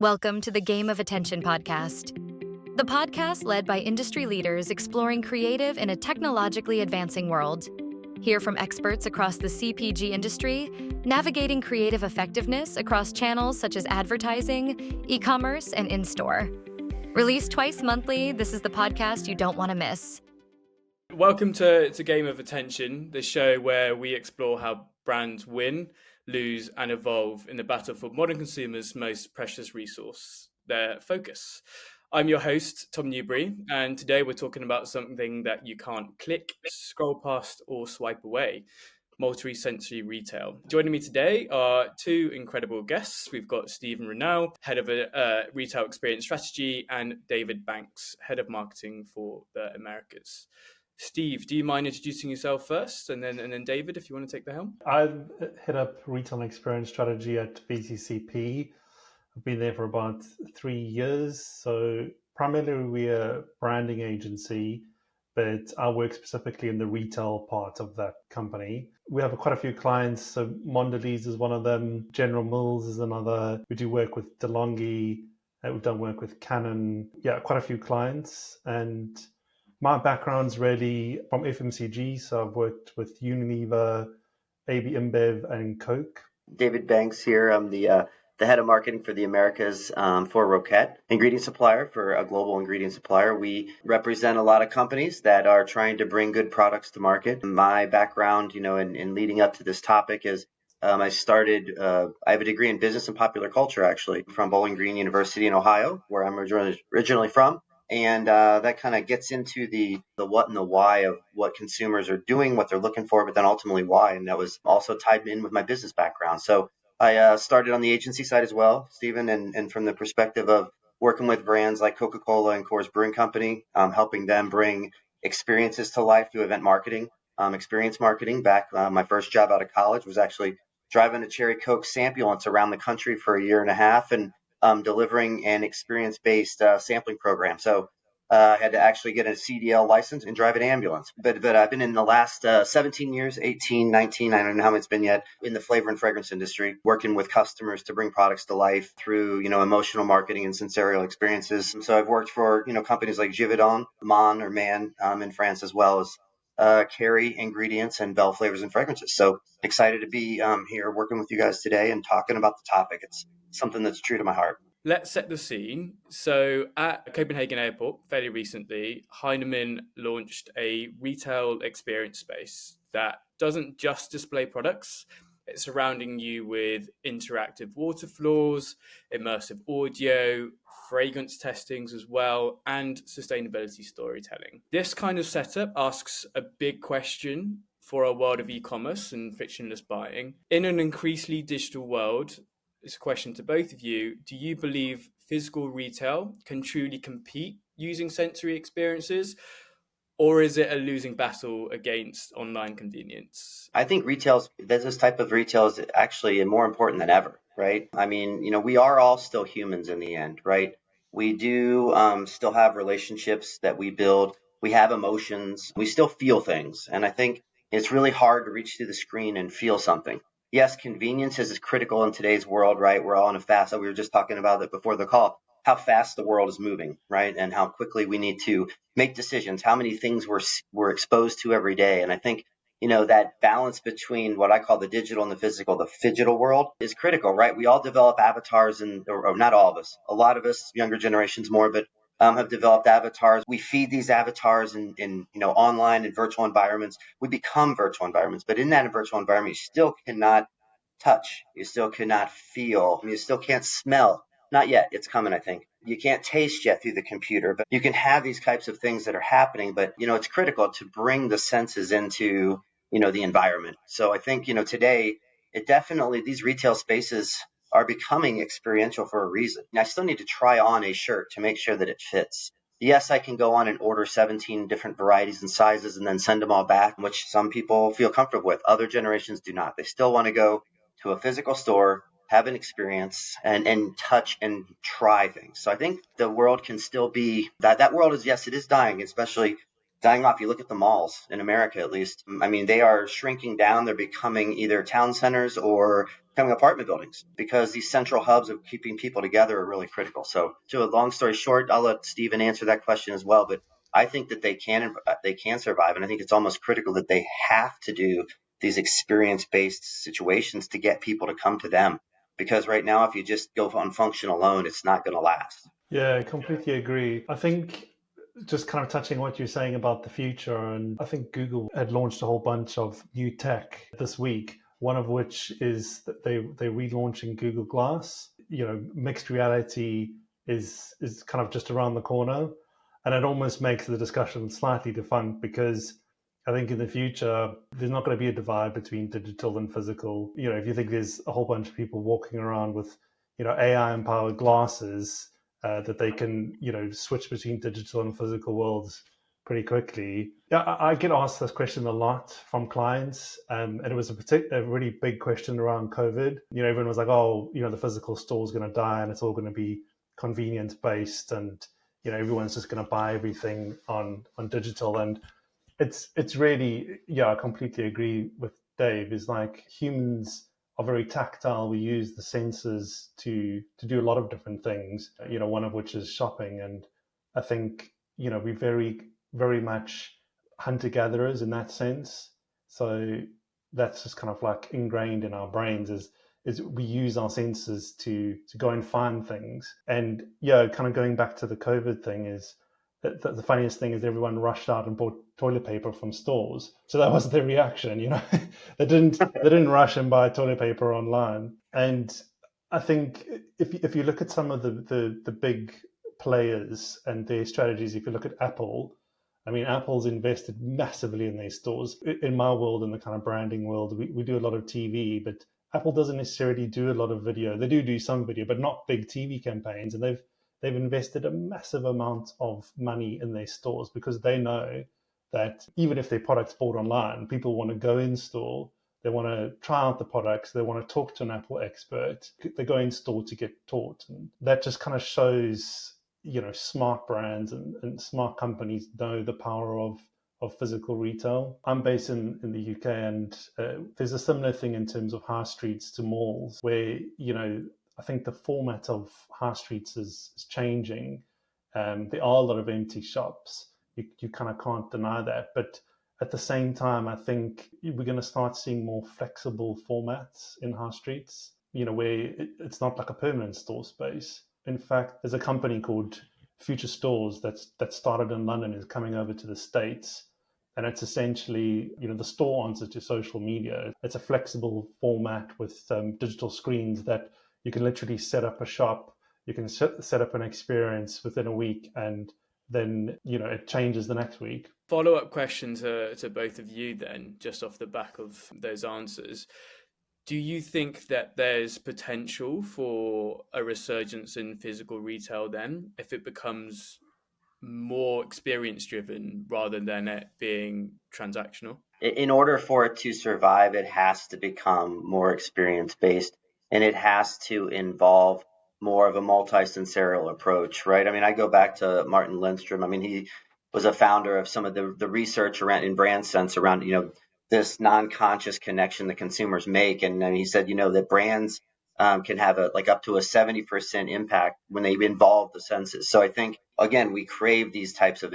Welcome to the Game of Attention podcast, the podcast led by industry leaders exploring creative in a technologically advancing world. Hear from experts across the CPG industry, navigating creative effectiveness across channels such as advertising, e-commerce, and in-store. Released twice monthly, this is the podcast you don't want to miss. Welcome to Game of Attention, the show where we explore how brands win, lose, and evolve in the battle for modern consumers' most precious resource, their focus. I'm your host, Tom Newbury, and today we're talking about something that you can't click, scroll past, or swipe away: multi-sensory retail. Joining me today are two incredible guests. We've got Stephen Renou, head of retail experience strategy, and David Banks, head of marketing for the Americas. Steve, do you mind introducing yourself first, and then David, if you want to take the helm? I've head up retail experience strategy at VCCP. I've been there for about 3 years. So primarily we're a branding agency, but I work specifically in the retail part of that company. We have quite a few clients. So Mondelez is one of them. General Mills is another. We do work with DeLonghi. We've done work with Canon. Yeah, quite a few clients. And my background's really from FMCG, so I've worked with Unilever, AB InBev, and Coke. David Banks here. I'm the head of marketing for the Americas for Roquette, ingredient supplier for a global ingredient supplier. We represent a lot of companies that are trying to bring good products to market. My background, in leading up to this topic is I have a degree in business and popular culture, actually, from Bowling Green University in Ohio, where I'm originally from. And that kind of gets into the what and the why of what consumers are doing, what they're looking for, but then ultimately why. And that was also tied in with my business background. So I started on the agency side as well, Stephen, and from the perspective of working with brands like Coca-Cola and Coors Brewing Company, helping them bring experiences to life through event marketing, experience marketing. My first job out of college was actually driving a Cherry Coke ambulance around the country for a year and a half and delivering an experience-based sampling program. So I had to actually get a CDL license and drive an ambulance. But I've been in the last 17 years, 18, 19, I don't know how many it's been yet, in the flavor and fragrance industry, working with customers to bring products to life through, emotional marketing and sensorial experiences. So I've worked for, companies like Givaudan, Man in France, as well as Carry Ingredients and Bell Flavors and Fragrances. So excited to be here working with you guys today and talking about the topic. It's something that's true to my heart. Let's set the scene. So at Copenhagen Airport, fairly recently, Heinemann launched a retail experience space that doesn't just display products. It's surrounding you with interactive water floors, immersive audio, fragrance testings as well, and sustainability storytelling. This kind of setup asks a big question for our world of e-commerce and frictionless buying. In an increasingly digital world, it's a question to both of you. Do you believe physical retail can truly compete using sensory experiences, or is it a losing battle against online convenience? I think this type of retail is actually more important than ever, right? I mean, we are all still humans in the end, right? We do still have relationships that we build. We have emotions. We still feel things. And I think it's really hard to reach through the screen and feel something. Yes, convenience is critical in today's world, right? We're all in a fast, we were just talking about it before the call, how fast the world is moving, right? And how quickly we need to make decisions, how many things we're exposed to every day. And I think, that balance between what I call the digital and the physical, the phygital world, is critical, right? We all develop avatars, or not all of us, a lot of us, younger generations more, but have developed avatars. We feed these avatars in online and virtual environments. We become virtual environments, but in that virtual environment, you still cannot touch. You still cannot feel. You still can't smell. Not yet. It's coming, I think. You can't taste yet through the computer, but you can have these types of things that are happening. But, it's critical to bring the senses into, the environment. So I think, today, these retail spaces are becoming experiential for a reason. And I still need to try on a shirt to make sure that it fits. Yes, I can go on and order 17 different varieties and sizes and then send them all back, which some people feel comfortable with. Other generations do not. They still want to go to a physical store, have an experience, and touch and try things. So I think the world can still be that world is, yes, it is dying, especially dying off. You look at the malls in America, at least. I mean, they are shrinking down. They're becoming either town centers or becoming apartment buildings because these central hubs of keeping people together are really critical. So, to a long story short, I'll let Stephen answer that question as well. But I think that they can survive, and I think it's almost critical that they have to do these experience-based situations to get people to come to them. Because right now, if you just go on function alone, it's not going to last. Yeah, I completely agree. I think just kind of touching on what you're saying about the future, and I think Google had launched a whole bunch of new tech this week. One of which is that they're relaunching Google Glass. You know, mixed reality is kind of just around the corner, and it almost makes the discussion slightly defunct because I think in the future there's not going to be a divide between digital and physical. You know, if you think there's a whole bunch of people walking around with AI empowered glasses that they can switch between digital and physical worlds pretty quickly. Yeah, I get asked this question a lot from clients, and it was a really big question around COVID. Everyone was like, "Oh, the physical store is going to die, and it's all going to be convenience based, and everyone's just going to buy everything on digital." And it's really, yeah, I completely agree with Dave. Is like humans are very tactile. We use the senses to do a lot of different things. One of which is shopping, and I think we very much hunter gatherers in that sense. So that's just kind of like ingrained in our brains. Is we use our senses to go and find things. And yeah, kind of going back to the COVID thing is the funniest thing is everyone rushed out and bought toilet paper from stores. So that was their reaction, they didn't rush and buy toilet paper online. And I think if you look at some of the big players and their strategies, if you look at Apple, I mean, Apple's invested massively in their stores. In my world, in the kind of branding world, we do a lot of TV, but Apple doesn't necessarily do a lot of video. They do some video, but not big TV campaigns. And they've invested a massive amount of money in their stores because they know that even if their product's bought online, people want to go in store, they want to try out the products, they want to talk to an Apple expert, they go in store to get taught. And that just kind of shows, smart brands and smart companies know the power of physical retail. I'm based in the UK, and there's a similar thing in terms of high streets to malls where, I think the format of high streets is changing. There are a lot of empty shops. You kind of can't deny that. But at the same time, I think we're going to start seeing more flexible formats in high streets, where it's not like a permanent store space. In fact, there's a company called Future Stores that started in London, is coming over to the States. And it's essentially, the store answer to social media. It's a flexible format with digital screens that you can literally set up a shop, you can set up an experience within a week, and then, it changes the next week. Follow-up question to both of you then, just off the back of those answers. Do you think that there's potential for a resurgence in physical retail then, if it becomes more experience-driven rather than it being transactional? In order for it to survive, it has to become more experience-based, and it has to involve more of a multi-sensorial approach, right? I mean, I go back to Martin Lindstrom. I mean, he was a founder of some of the research around in brand sense around, this non-conscious connection that consumers make. And he said, that brands can have up to a 70% impact when they involve the senses. So I think, again, we crave these types of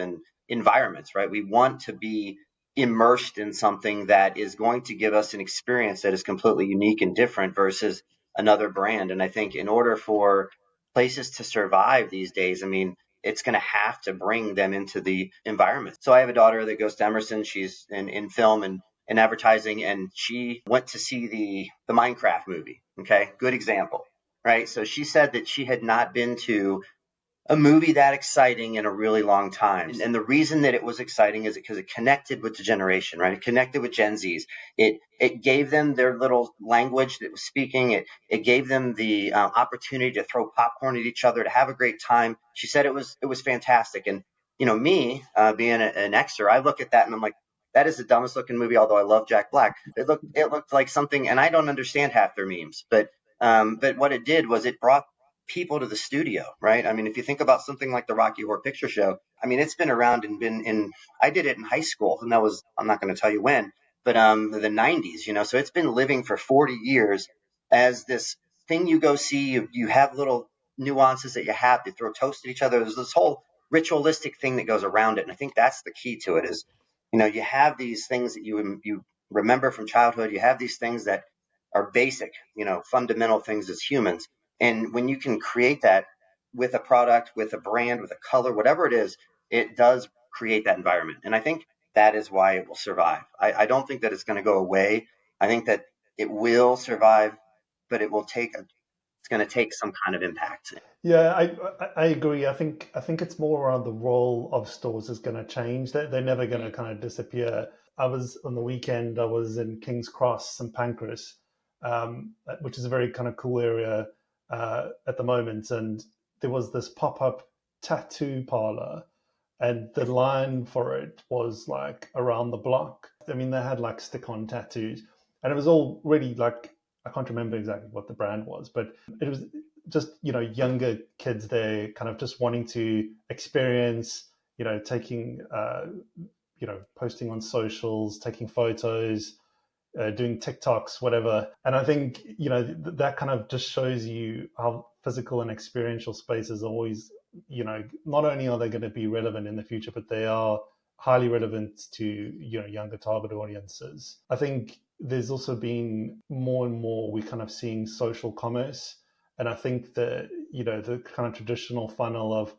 environments, right? We want to be immersed in something that is going to give us an experience that is completely unique and different versus another brand. And I think in order for places to survive these days, I mean, it's going to have to bring them into the environment. So I have a daughter that goes to Emerson. She's in film and advertising, and she went to see the Minecraft movie. Okay, good example, right? So she said that she had not been to a movie that exciting in a really long time. And the reason that it was exciting is because it connected with the generation, right? It connected with Gen Zs. It gave them their little language that was speaking. It gave them the opportunity to throw popcorn at each other, to have a great time. She said it was fantastic. And, me being an Xer, I look at that and I'm like, that is the dumbest looking movie, although I love Jack Black. It looked like something, and I don't understand half their memes, but what it did was it brought people to the studio, right? I mean, if you think about something like the Rocky Horror Picture Show, I mean, it's been around and been in, I did it in high school, and that was, I'm not going to tell you when, but the 90s, so it's been living for 40 years as this thing you go see. You have little nuances that you have. They throw toast at each other. There's this whole ritualistic thing that goes around it. And I think that's the key to it is, you have these things that you remember from childhood. You have these things that are basic, fundamental things as humans. And when you can create that with a product, with a brand, with a color, whatever it is, it does create that environment. And I think that is why it will survive. I don't think that it's going to go away. I think that it will survive, but it's going to take some kind of impact. Yeah, I agree. I think it's more around the role of stores is going to change. They're never going to kind of disappear. I was on the weekend. I was in King's Cross, St Pancras, which is a very kind of cool area at the moment. And there was this pop-up tattoo parlor, and the line for it was like around the block. I mean, they had like stick-on tattoos, and it was all really like, I can't remember exactly what the brand was, but it was just younger kids there, kind of just wanting to experience, taking posting on socials, taking photos, doing TikToks, whatever. And I think that kind of just shows you how physical and experiential spaces always, not only are they going to be relevant in the future, but they are highly relevant to younger target audiences. I think there's also been more and more we're kind of seeing social commerce, and I think that the kind of traditional funnel of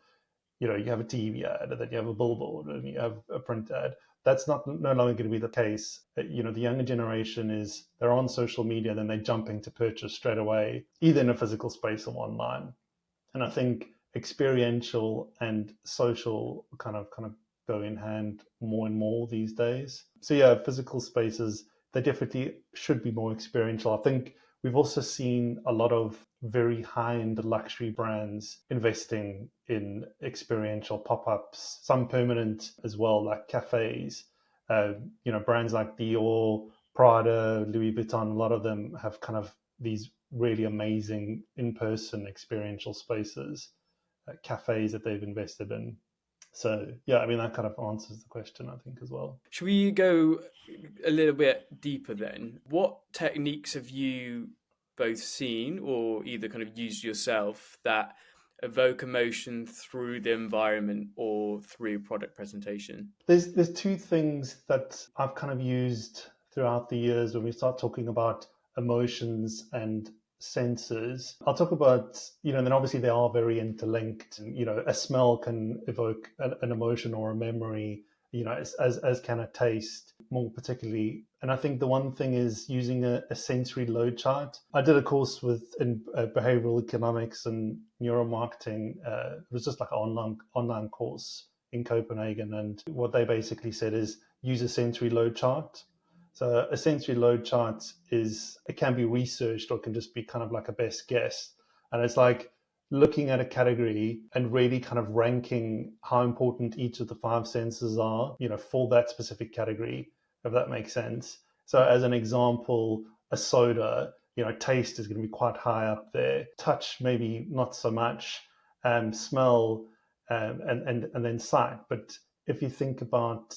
you have a TV ad, and then you have a billboard, and you have a print ad. That's no longer going to be the case. The younger generation they're on social media, then they're jumping to purchase straight away, either in a physical space or online. And I think experiential and social kind of go in hand more and more these days. So yeah, physical spaces, they definitely should be more experiential. I think we've also seen a lot of very high-end luxury brands investing in experiential pop-ups, some permanent as well, like cafes. Brands like Dior, Prada, Louis Vuitton, a lot of them have kind of these really amazing in-person experiential spaces, cafes that they've invested in. So yeah, I mean, that kind of answers the question, I think, as well. Should we go a little bit deeper then? What techniques have you both seen or either kind of used yourself that evoke emotion through the environment or through product presentation? There's two things that I've kind of used throughout the years when we start talking about emotions and senses. I'll talk about, and then obviously they are very interlinked. A smell can evoke an emotion or a memory, as can a taste, more particularly. And I think the one thing is using a sensory load chart. I did a course in behavioral economics and neuromarketing. It was just like an online course in Copenhagen. And what they basically said is use a sensory load chart. So a sensory load chart it can be researched or it can just be kind of like a best guess. And it's like looking at a category and really kind of ranking how important each of the 5 senses are, for that specific category, if that makes sense. So as an example, a soda, taste is going to be quite high up there. Touch, maybe not so much. Smell, and then sight. But if you think about,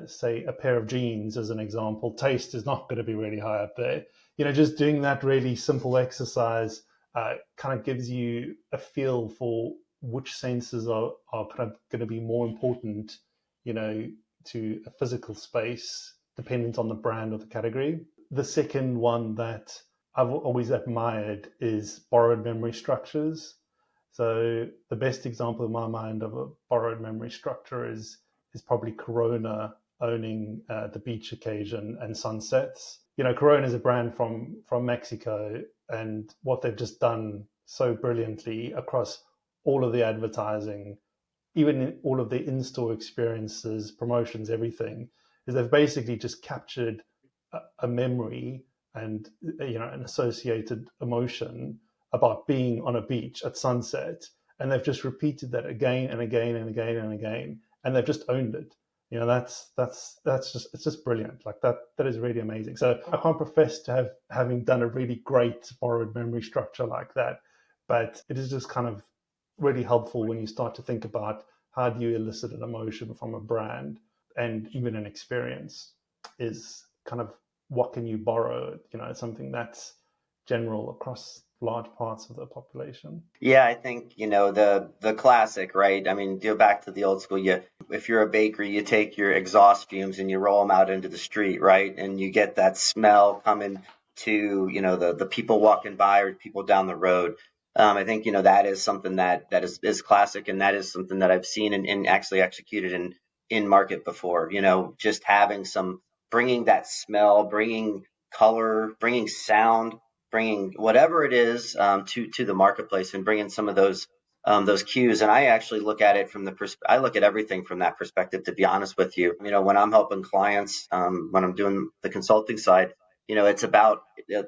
say, a pair of jeans as an example, taste is not going to be really high up there. Just doing that really simple exercise kind of gives you a feel for which senses are kind of going to be more important, to a physical space, dependent on the brand or the category. The second one that I've always admired is borrowed memory structures. So the best example in my mind of a borrowed memory structure is probably Corona owning the beach occasion and sunsets. Corona is a brand from Mexico, and what they've just done so brilliantly across all of the advertising, even in all of the in-store experiences, promotions, everything, is they've basically just captured a memory and an associated emotion about being on a beach at sunset, and they've just repeated that again and again and again and again, and they've just owned it. That's it's just brilliant. Like that is really amazing. So I can't profess to having done a really great borrowed memory structure like that, But it is just kind of really helpful when you start to think about how do you elicit an emotion from a brand, and even an experience is kind of what can you borrow, something that's general across large parts of the population. Yeah, I think, the classic, right? I mean, go back to the old school. If you're a bakery, you take your exhaust fumes and you roll them out into the street, right? And you get that smell coming to, the people walking by or people down the road. I think, that is something that is classic, and that is something that I've seen and actually executed in market before. Just bringing that smell, bringing color, bringing sound, bringing whatever it is to the marketplace, and bringing some of those cues. And I actually look at it I look at everything from that perspective. To be honest with you, when I'm helping clients, when I'm doing the consulting side, it's about,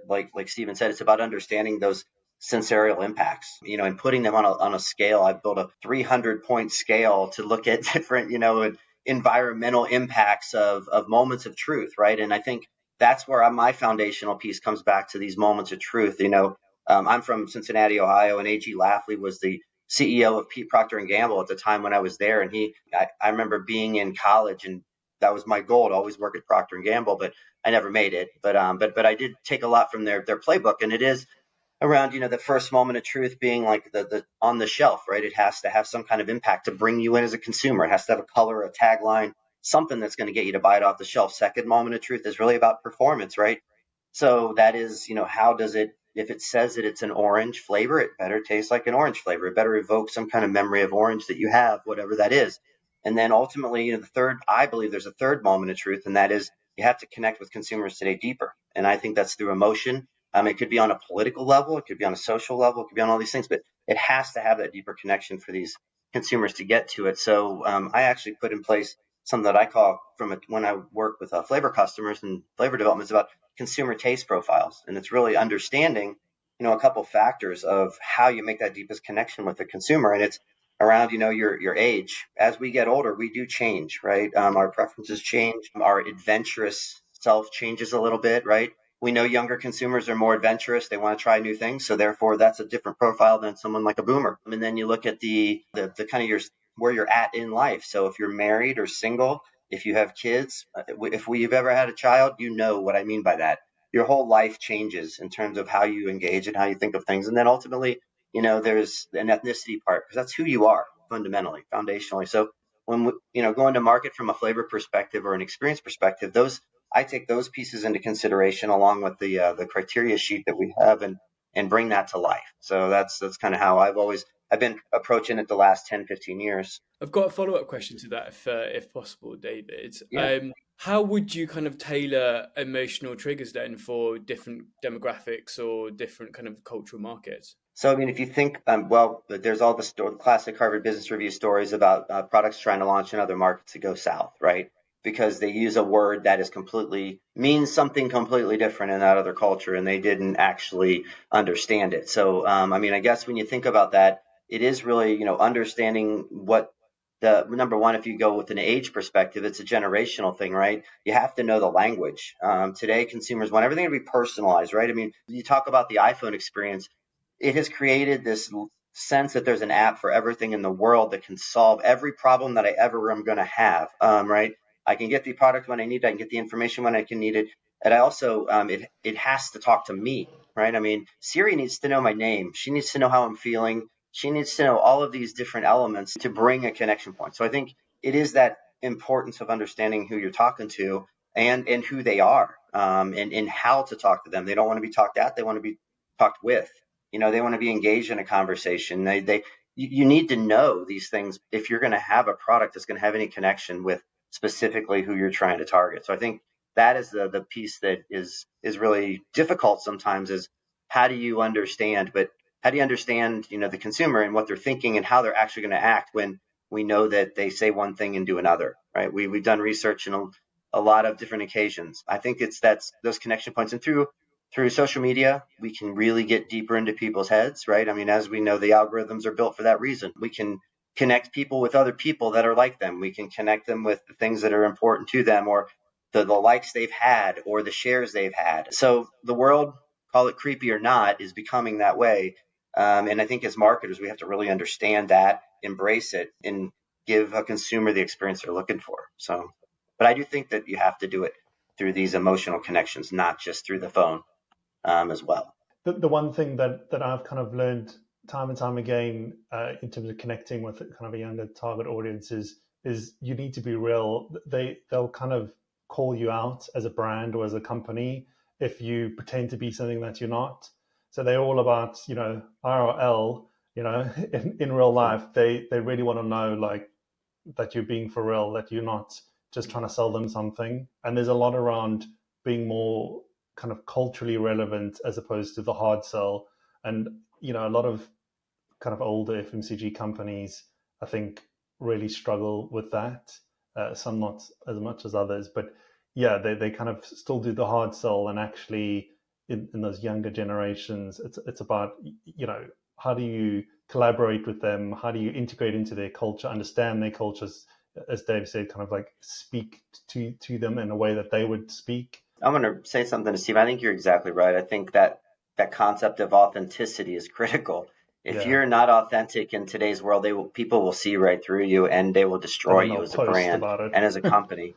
like Stephen said, it's about understanding those sensorial impacts, and putting them on a scale. I've built a 300-point scale to look at different, environmental impacts of moments of truth, right? And I think that's where my foundational piece comes back to these moments of truth. I'm from Cincinnati, Ohio, and A.G. Lafley was the CEO of Pete Procter and Gamble at the time when I was there. And I remember being in college, and that was my goal to always work at Procter and Gamble, but I never made it. But I did take a lot from their playbook, and it is around, the first moment of truth being like the on the shelf, right? It has to have some kind of impact to bring you in as a consumer. It has to have a color, a tagline, something that's going to get you to buy it off the shelf. Second moment of truth is really about performance, right? So that is, how does it, if it says that it's an orange flavor, it better taste like an orange flavor. It better evoke some kind of memory of orange that you have, whatever that is. And then ultimately, I believe there's a third moment of truth, and that is you have to connect with consumers today deeper. And I think that's through emotion. It could be on a political level, it could be on a social level, it could be on all these things, but it has to have that deeper connection for these consumers to get to it. So I actually put in place something that I call, when I work with flavor customers and flavor development, it's about consumer taste profiles. And it's really understanding, a couple factors of how you make that deepest connection with the consumer. And it's around, your age. As we get older, we do change, right? Our preferences change. Our adventurous self changes a little bit, right? We know younger consumers are more adventurous. They want to try new things. So therefore, that's a different profile than someone like a boomer. And then you look at the kind of where you're at in life. So if you're married or single, if you have kids, if you've ever had a child, you know what I mean by that. Your whole life changes in terms of how you engage and how you think of things. And then ultimately, there's an ethnicity part, because that's who you are fundamentally, foundationally. So when going to market from a flavor perspective or an experience perspective, I take those pieces into consideration along with the criteria sheet that we have, and bring that to life. So that's kind of how I've been approaching it the last 10, 15 years. I've got a follow-up question to that, if possible, David. Yeah. How would you kind of tailor emotional triggers then for different demographics or different kind of cultural markets? So, I mean, if you think, there's all the classic Harvard Business Review stories about products trying to launch in other markets to go south, right? Because they use a word that means something completely different in that other culture, and they didn't actually understand it. So, I guess when you think about that, it is really, understanding what the number one, if you go with an age perspective, it's a generational thing, right? You have to know the language. Today, consumers want everything to be personalized, right? I mean, you talk about the iPhone experience. It has created this sense that there's an app for everything in the world that can solve every problem that I ever am going to have, right? I can get the product when I need it. I can get the information when I can need it. And I also, it has to talk to me, right? I mean, Siri needs to know my name. She needs to know how I'm feeling. She needs to know all of these different elements to bring a connection point. So I think it is that importance of understanding who you're talking to, and who they are, and how to talk to them. They don't want to be talked at. They want to be talked with. They want to be engaged in a conversation. You need to know these things if you're going to have a product that's going to have any connection with specifically who you're trying to target. So I think that is the piece that is really difficult sometimes, is how do you understand, the consumer and what they're thinking and how they're actually going to act when we know that they say one thing and do another, right? We've done research in a lot of different occasions. I think that's those connection points, and through social media, we can really get deeper into people's heads, right? I mean, as we know, the algorithms are built for that reason. We can connect people with other people that are like them. We can connect them with the things that are important to them, or the likes they've had, or the shares they've had. So the world, call it creepy or not, is becoming that way. And I think as marketers, we have to really understand that, embrace it, and give a consumer the experience they're looking for. So, but I do think that you have to do it through these emotional connections, not just through the phone as well. The one thing that I've kind of learned time and time again in terms of connecting with kind of a younger target audience is you need to be real. They'll kind of call you out as a brand or as a company if you pretend to be something that you're not. So they're all about, IRL, in real life. They really want to know like that you're being for real, that you're not just trying to sell them something. And there's a lot around being more kind of culturally relevant as opposed to the hard sell. And, a lot of kind of older FMCG companies, I think, really struggle with that. Some not as much as others, but yeah, they kind of still do the hard sell. And actually, in those younger generations, it's about how do you collaborate with them? How do you integrate into their culture, understand their cultures, as Dave said, kind of like speak to them in a way that they would speak. I'm going to say something to Steve. I think you're exactly right. I think that concept of authenticity is critical. If you're not authentic in today's world, people will see right through you, and they will destroy you as a brand and as a company.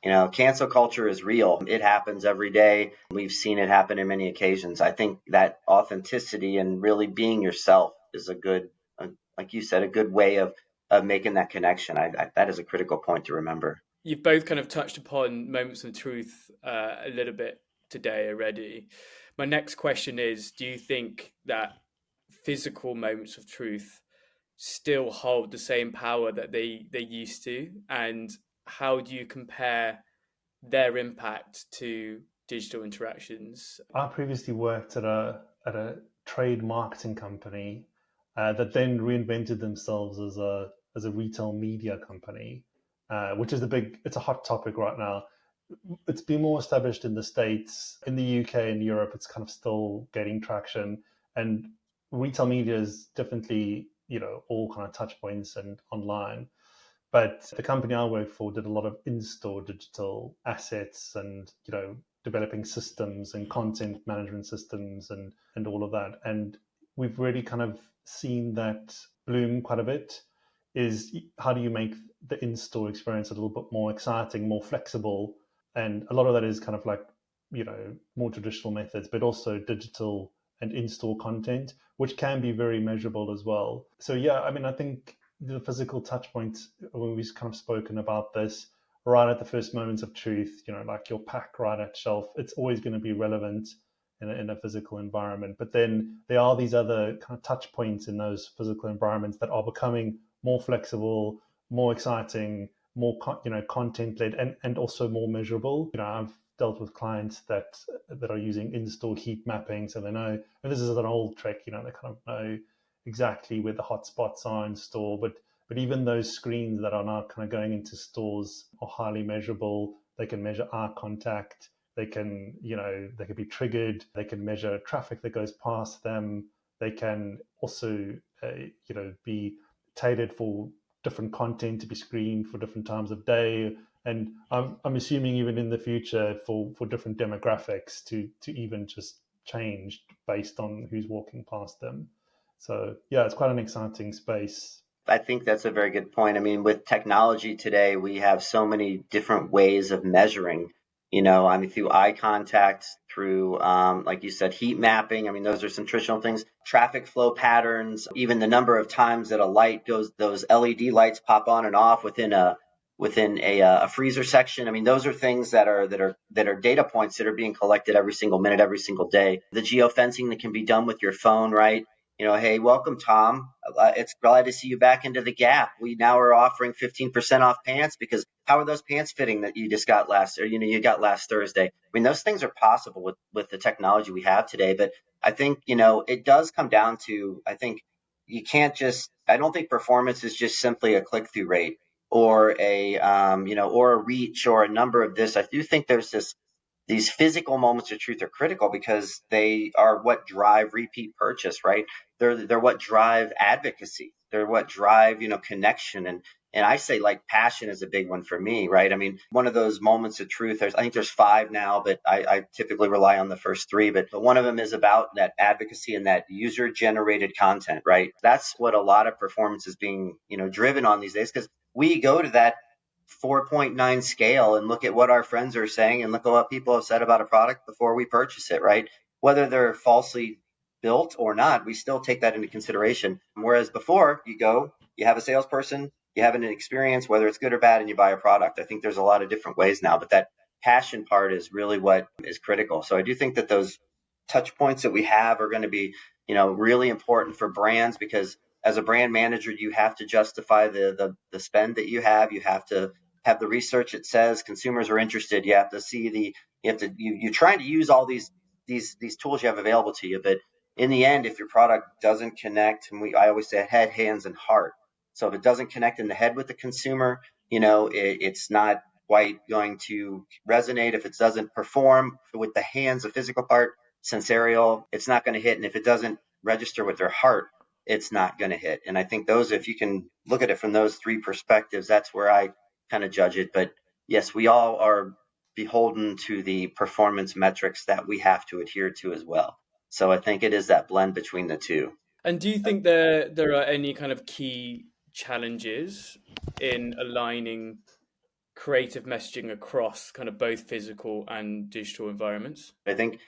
Cancel culture is real. It happens every day. We've seen it happen on many occasions. I think that authenticity and really being yourself is a good, like you said, a good way of making that connection. That is a critical point to remember. You've both kind of touched upon moments of truth a little bit today already. My next question is, do you think that physical moments of truth still hold the same power that they used to? And how do you compare their impact to digital interactions? I previously worked at a trade marketing company that then reinvented themselves as a retail media company, which is it's a hot topic right now. It's been more established in the States. In the UK and Europe, it's kind of still gaining traction. And retail media is definitely, all kind of touch points and online. But the company I worked for did a lot of in-store digital assets and, developing systems and content management systems and all of that. And we've really kind of seen that bloom quite a bit. Is how do you make the in-store experience a little bit more exciting, more flexible? And a lot of that is kind of like, more traditional methods, but also digital and in-store content, which can be very measurable as well. So yeah, I mean, I think the physical touch points, when we've kind of spoken about this, right at the first moments of truth, like your pack right at shelf, it's always going to be relevant in a physical environment. But then there are these other kind of touch points in those physical environments that are becoming more flexible, more exciting, more content led, and also more measurable. I've dealt with clients that are using in-store heat mapping, so they know, and this is an old trick, they kind of know exactly where the hotspots are in store. But even those screens that are now kind of going into stores are highly measurable. They can measure eye contact. They can, they can be triggered. They can measure traffic that goes past them. They can also, be tailored for different content to be screened for different times of day. And I'm assuming even in the future for different demographics to even just change based on who's walking past them. So yeah, it's quite an exciting space. I think that's a very good point. I mean, with technology today, we have so many different ways of measuring, through eye contact, through, like you said, heat mapping. I mean, those are some traditional things, traffic flow patterns, even the number of times that a light goes, those LED lights pop on and off within a freezer section. I mean, those are things that are data points that are being collected every single minute, every single day. The geofencing that can be done with your phone, right? Hey, welcome, Tom. It's glad to see you back into the Gap. We now are offering 15% off pants because how are those pants fitting that you just got you got last Thursday? I mean, those things are possible with the technology we have today. But I think, it does come down to, I think you can't I don't think performance is just simply a click-through rate or or a reach or a number of this. I do think there's these physical moments of truth are critical because they are what drive repeat purchase, right? They're what drive advocacy. They're what drive, connection. And I say like passion is a big one for me, right? I mean, one of those moments of truth, I think there's 5 now, but I typically rely on the first 3. But one of them is about that advocacy and that user generated content, right? That's what a lot of performance is being, driven on these days, because we go to that 4.9 scale and look at what our friends are saying and look at what people have said about a product before we purchase it, right? Whether they're falsely built or not, we still take that into consideration. Whereas before, you have a salesperson, you have an experience, whether it's good or bad, and you buy a product. I think there's a lot of different ways now, but that passion part is really what is critical. So I do think that those touch points that we have are going to be, really important for brands, because as a brand manager, you have to justify the spend that you have. You have to have the research that says consumers are interested. You have to see you're trying to use all these tools you have available to you, but in the end, if your product doesn't connect, and I always say head, hands, and heart. So if it doesn't connect in the head with the consumer, it's not quite going to resonate. If it doesn't perform with the hands, the physical part, sensorial, it's not going to hit. And if it doesn't register with their heart, it's not going to hit. And I think if you can look at it from those 3 perspectives, that's where I kind of judge it. But yes, we all are beholden to the performance metrics that we have to adhere to as well. So I think it is that blend between the 2. And do you think there are any kind of key challenges in aligning creative messaging across kind of both physical and digital environments? I think,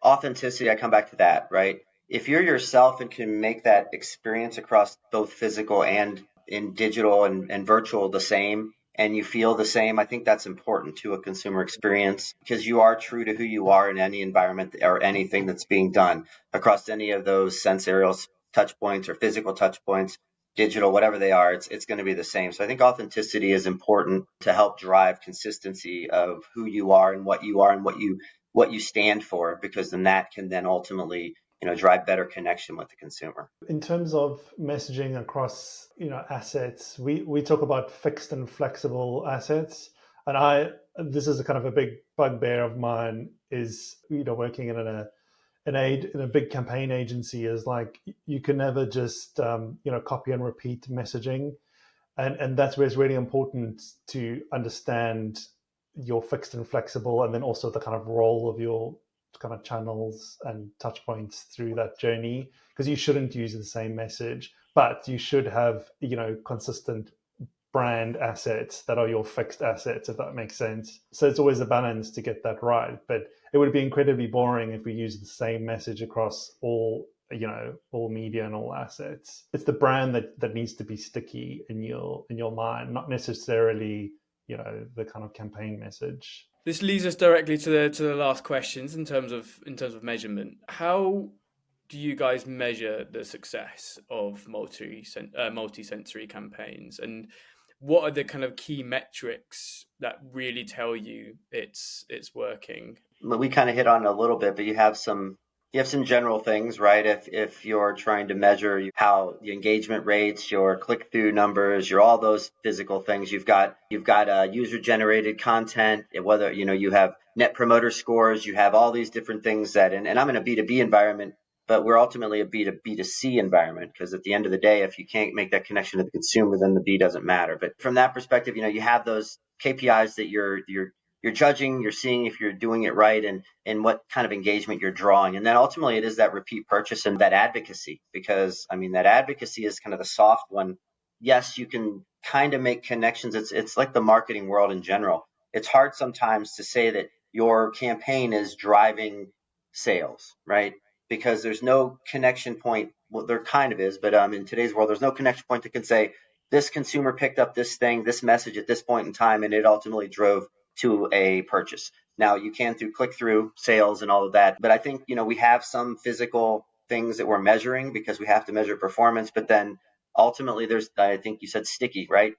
authenticity, I come back to that, right? If you're yourself and can make that experience across both physical and in digital and virtual the same, and you feel the same, I think that's important to a consumer experience, because you are true to who you are in any environment or anything that's being done across any of those sensorial touch points or physical touch points, digital, whatever they are, it's going to be the same. So I think authenticity is important to help drive consistency of who you are and what you are and what you stand for, because then that can then ultimately drive better connection with the consumer. In terms of messaging across assets, we talk about fixed and flexible assets, and this is a kind of a big bugbear of mine, is working in a big campaign agency, is like you can never just copy and repeat messaging, and that's where it's really important to understand your fixed and flexible, and then also the kind of role of your kind of channels and touch points through that journey, because you shouldn't use the same message, but you should have consistent brand assets that are your fixed assets, if that makes sense. So it's always a balance to get that right, but it would be incredibly boring if we use the same message across all media and all assets. It's the brand that needs to be sticky in your mind, not necessarily the kind of campaign message. This leads us directly to the last questions in terms of measurement. How do you guys measure the success of multi-sensory campaigns, and what are the kind of key metrics that really tell you it's working? We kind of hit on it a little bit, but you have some general things, right? If you're trying to measure how the engagement rates, your click-through numbers, all those physical things, you've got user-generated content, whether you have net promoter scores, you have all these different things and I'm in a B2B environment, but we're ultimately a B2C environment, because at the end of the day, if you can't make that connection to the consumer, then the B doesn't matter. But from that perspective, you have those KPIs that you're judging, you're seeing if you're doing it right and what kind of engagement you're drawing. And then ultimately it is that repeat purchase and that advocacy, because that advocacy is kind of the soft one. Yes, you can kind of make connections. It's like the marketing world in general. It's hard sometimes to say that your campaign is driving sales, right? Because there's no connection point. Well, there kind of is, but in today's world, there's no connection point that can say this consumer picked up this message at this point in time, and it ultimately drove to a purchase. Now you can through click-through sales and all of that, but I think we have some physical things that we're measuring because we have to measure performance. But then ultimately, I think you said sticky, right?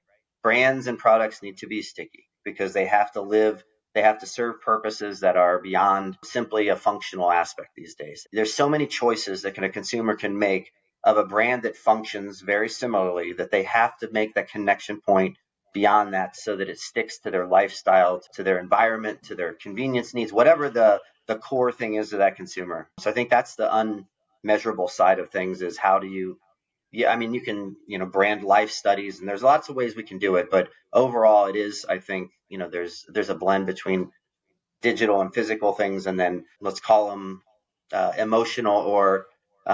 Brands and products need to be sticky because they have to live. They have to serve purposes that are beyond simply a functional aspect these days. There's so many choices that a consumer can make of a brand that functions very similarly, that they have to make that connection point beyond that so that it sticks to their lifestyle, to their environment, to their convenience needs, whatever the core thing is to that consumer. So I think that's the unmeasurable side of things, is how do you yeah, I mean, you can, brand life studies, and there's lots of ways we can do it. But overall, it is, I think, there's a blend between digital and physical things, and then let's call them emotional or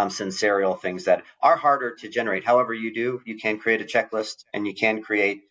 sensorial things that are harder to generate. However, you can create a checklist, and you can create,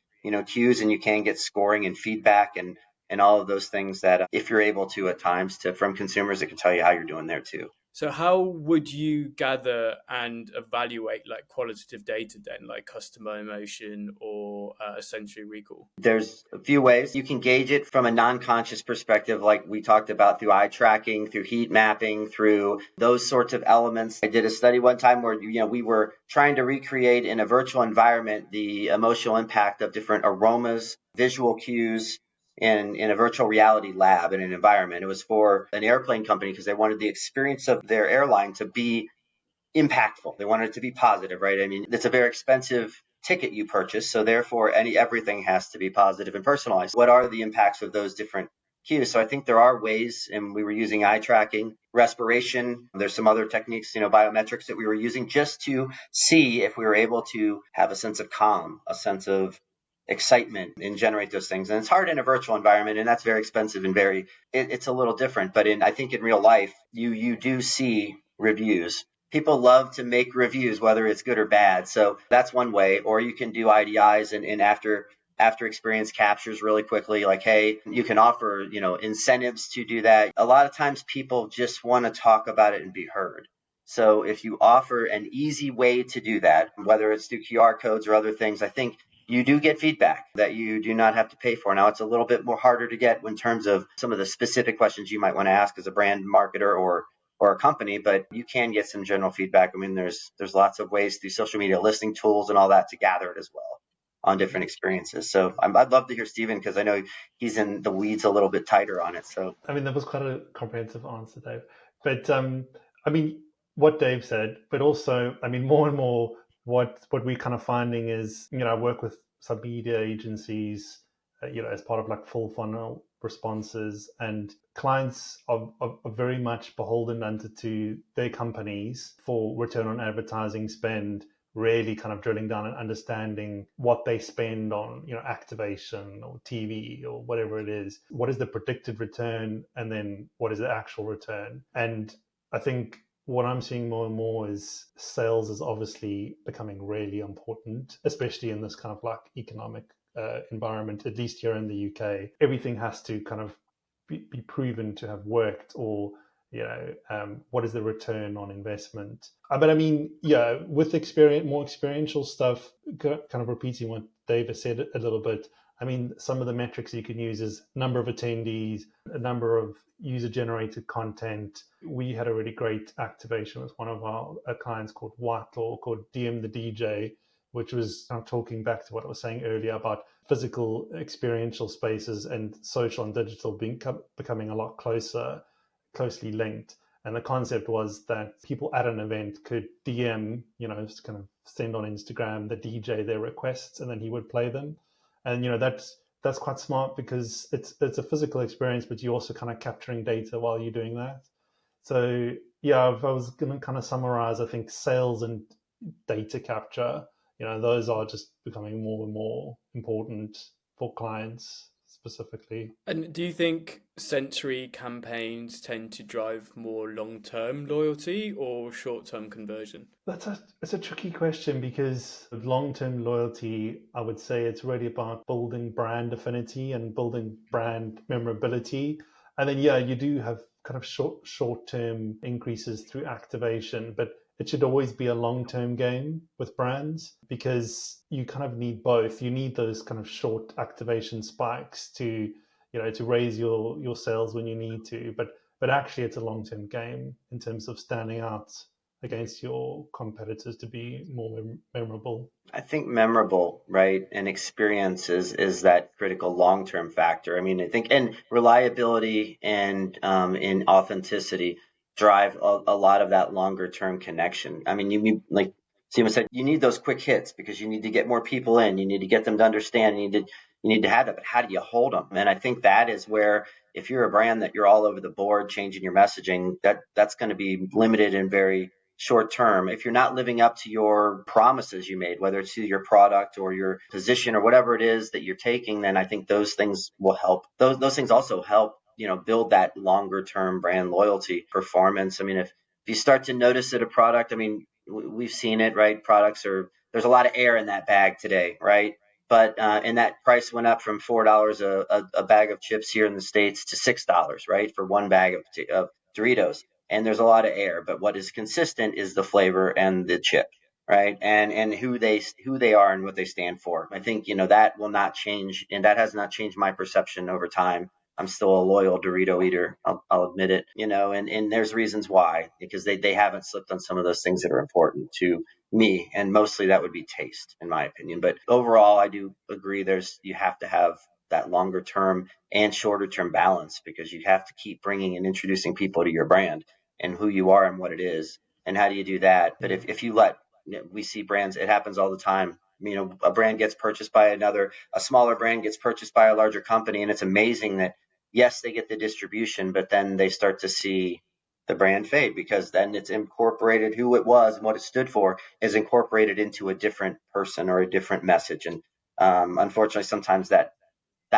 cues, and you can get scoring and feedback and all of those things that if you're able to at times to from consumers, it can tell you how you're doing there too. So how would you gather and evaluate like qualitative data then, like customer emotion or sensory recall? There's a few ways you can gauge it from a non-conscious perspective, like we talked about, through eye tracking, through heat mapping, through those sorts of elements. I did a study one time where we were trying to recreate in a virtual environment the emotional impact of different aromas, visual cues in a virtual reality lab in an environment. It was for an airplane company because they wanted the experience of their airline to be impactful. They wanted it to be positive, right? I mean, it's a very expensive ticket you purchase, so therefore everything has to be positive and personalized. What are the impacts of those different cues? So I think there are ways, and we were using eye tracking, respiration. There's some other techniques, biometrics that we were using just to see if we were able to have a sense of calm, a sense of excitement, and generate those things. And it's hard in a virtual environment, and that's very expensive and it's a little different. But I think in real life, you do see reviews. People love to make reviews, whether it's good or bad. So that's one way. Or you can do IDIs and after experience captures really quickly, like, hey, you can offer, incentives to do that. A lot of times people just want to talk about it and be heard. So if you offer an easy way to do that, whether it's through QR codes or other things, I think you do get feedback that you do not have to pay for. Now, it's a little bit more harder to get in terms of some of the specific questions you might want to ask as a brand marketer or a company, but you can get some general feedback. I mean, there's lots of ways through social media listening tools and all that to gather it as well on different experiences. So I'd love to hear Stephen, because I know he's in the weeds a little bit tighter on it. So I mean, that was quite a comprehensive answer, Dave. But I mean, what Dave said, but also, I mean, more and more, what we're kind of finding is, I work with some media agencies, as part of like full funnel responses, and clients are very much beholden to their companies for return on advertising spend, really kind of drilling down and understanding what they spend on, activation or TV or whatever it is. What is the predicted return, and then what is the actual return? And I think what I'm seeing more and more is sales is obviously becoming really important, especially in this kind of like economic environment, at least here in the UK. Everything has to kind of be proven to have worked, or what is the return on investment? But I mean, yeah, with more experiential stuff, kind of repeating what David said a little bit. I mean, some of the metrics you can use is number of attendees, a number of user-generated content. We had a really great activation with one of our clients called Whitelaw, called DM the DJ, which was kind of talking back to what I was saying earlier about physical experiential spaces and social and digital becoming a lot closely linked. And the concept was that people at an event could DM, just kind of send on Instagram the DJ their requests, and then he would play them. And that's quite smart, because it's a physical experience, but you're also kind of capturing data while you're doing that. So yeah, if I was going to kind of summarize, I think sales and data capture, those are just becoming more and more important for clients specifically. And do you think sensory campaigns tend to drive more long-term loyalty or short-term conversion? It's a tricky question, because long-term loyalty, I would say it's really about building brand affinity and building brand memorability. And then, yeah, you do have kind of short-term increases through activation, but it should always be a long-term game with brands, because you kind of need both. You need those kind of short activation spikes to raise your sales when you need to, but actually it's a long-term game in terms of standing out against your competitors to be more memorable. I think memorable, right, and experience is that critical long-term factor. I mean, I think, and reliability and in authenticity drive a lot of that longer-term connection. I mean, like Simon said, you need those quick hits because you need to get more people in. You need to get them to understand. You need to have that. But how do you hold them? And I think that is where, if you're a brand that you're all over the board changing your messaging, that's going to be limited and very short term, if you're not living up to your promises you made, whether it's to your product or your position or whatever it is that you're taking, then I think those things will help. Those things also help, build that longer term brand loyalty performance. I mean, if you start to notice that a product, I mean, we've seen it, right? There's a lot of air in that bag today, right? But and that price went up from $4 a bag of chips here in the States to $6, right, for one bag of Doritos. And there's a lot of air, but what is consistent is the flavor and the chip, right? And who they are and what they stand for. I think that will not change, and that has not changed my perception over time. I'm still a loyal Dorito eater. I'll admit it, and there's reasons why, because they haven't slipped on some of those things that are important to me, and mostly that would be taste, in my opinion. But overall, I do agree you have to have that longer term and shorter term balance, because you have to keep bringing and introducing people to your brand and who you are and what it is. And how do you do that? But if you we see brands, it happens all the time. A brand gets purchased by a smaller brand gets purchased by a larger company, and it's amazing that yes, they get the distribution, but then they start to see the brand fade, because then it's incorporated, who it was and what it stood for is incorporated into a different person or a different message. And unfortunately, sometimes that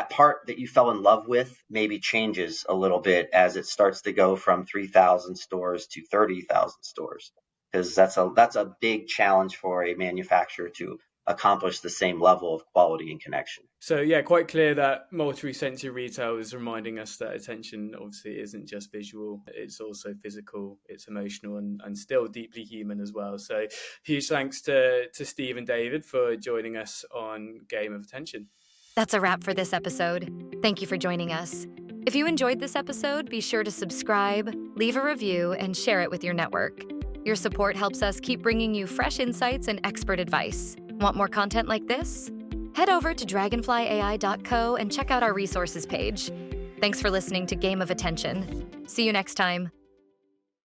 part that you fell in love with maybe changes a little bit as it starts to go from 3,000 stores to 30,000 stores, because that's a big challenge for a manufacturer to accomplish the same level of quality and connection. So yeah, quite clear that multi-sensory retail is reminding us that attention obviously isn't just visual, it's also physical, it's emotional, and still deeply human as well. So huge thanks to Steve and David for joining us on Game of Attention. That's a wrap for this episode. Thank you for joining us. If you enjoyed this episode, be sure to subscribe, leave a review, and share it with your network. Your support helps us keep bringing you fresh insights and expert advice. Want more content like this? Head over to dragonflyai.co and check out our resources page. Thanks for listening to Game of Attention. See you next time.